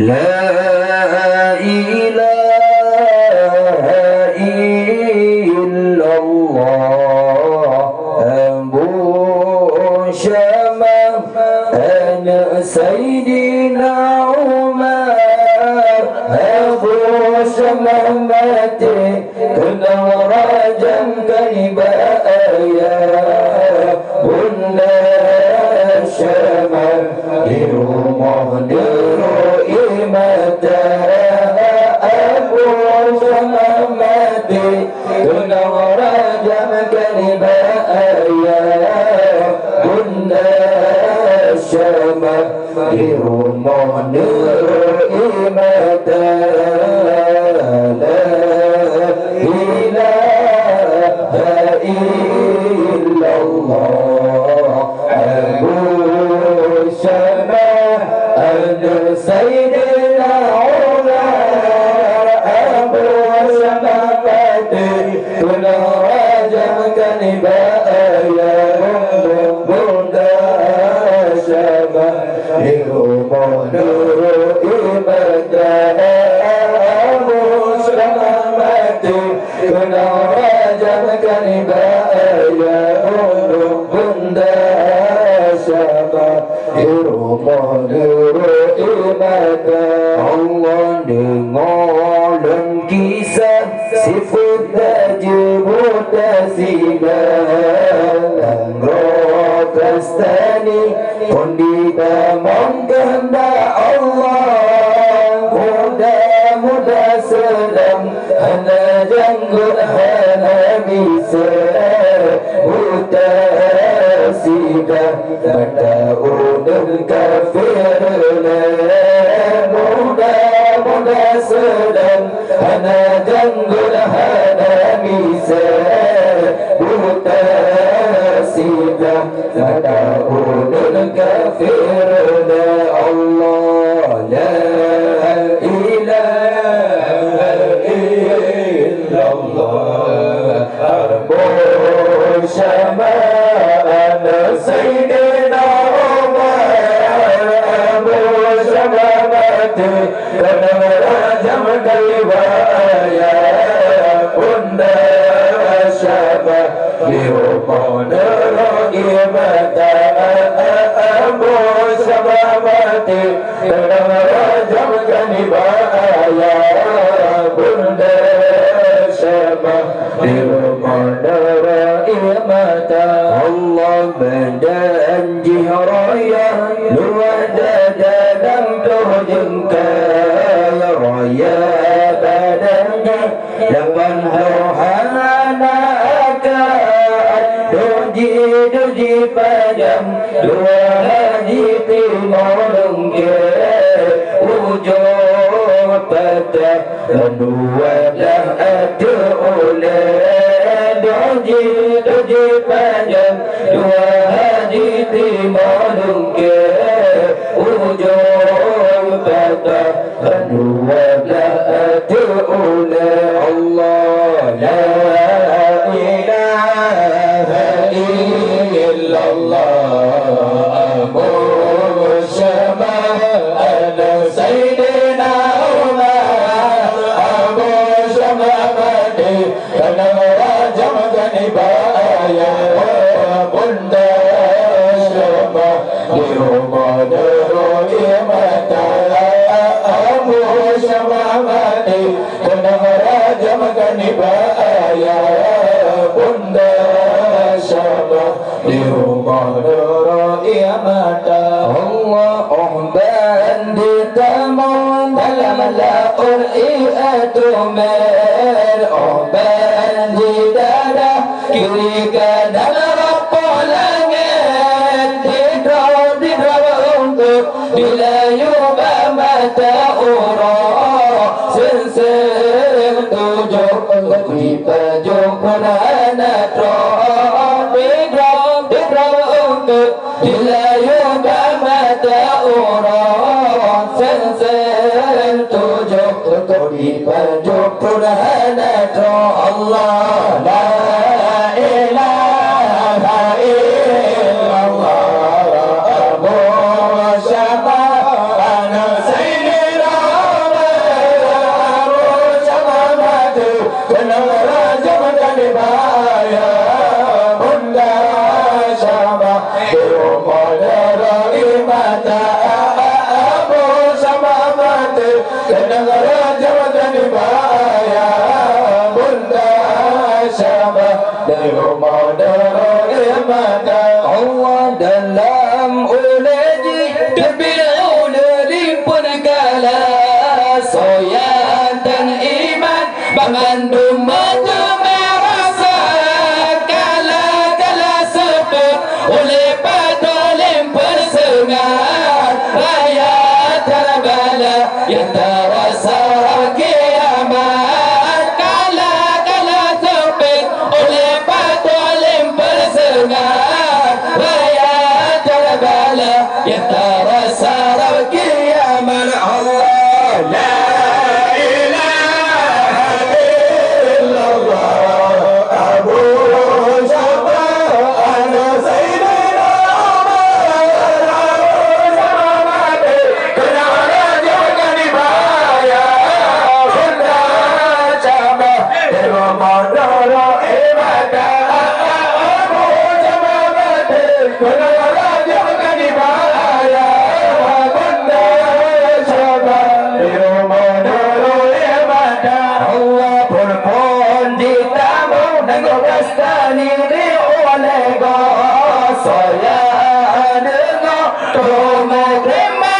La ilaha illallah Abu Syamah Ana Sayyidina Umar Abu Syamah mati kena rajam kaniba ayah Bunda Syamah di rumah deroi mata Abu Syamah mati kena rajam kaniba ayah Bunda Syamah di rumah deroi mata Sayyidina Umar Abu Syamah mati kena rajam kaniba ayah Bunda Syamah di rumah deroi mata Abu Syamah mati kena rajam kaniba ayah Bunda Syamah di rumah deroi mata Allah dengar dan kisah sifat tajibut tasidah dan rokastani kondita mengkehendak Allah mudah-mudah sedang hana janggut hana bisa buta sidah mata udun kafir mudah-mudah sedang hana janggut hana bisa buta sidah mata udun kafir Allah la ilaha illallah Abu Syamah ana Sayyidina Umar Abu Syamah mati kena rajam kaniba ayah Bunda Syamah di rumah deroi mata Abu Syamah mati kena rajam kaniba ayah Bunda Syamah di rumah deroi mata Allah berjanji raya luar dalam terjengkai raya badannya lapan rohana akal doji padam dua haji timur lengke ujung patah dua dah ada oleh doji padam dua haji timur lengke ujung patah dua dah ada oleh Allah la ilaha illallah Abu Syamah ana Sayyidina Umar Abu Syamah mati kena rajam kaniba ayah Bunda Syamah di rumah deroi mata Abu Syamah mati kena rajam kaniba ayah Bunda Syamah di rumah deroi mata Allah bandi tamun dalam laur i'atu mer bandi dada kiri kanan rapor langit didra untuk dilayu mata urah senseng tujuh dipajuk punana didra untuk dilayu mata urah senseng tujuh dipajuk punana Allah la ilaha illallah Abu Syamah ana Sayyidina Kenang raja menjadi bahaya Bunda sama di rumah dari mata Abu sama mati Kenang raja menjadi bahaya Bunda sama di rumah dari mata Allah dalam ulaji Debil ulari pun kalah Soyan dan iman Mengandung mata merasa Kala-kala sebut Oleh padolim persengat Rakyat terbala Yang terasa kiamat Kala-kala sebut Oleh padolim persengat Rakyat terbala Yang terasa kiamat Allah La Saya dengar rumah terima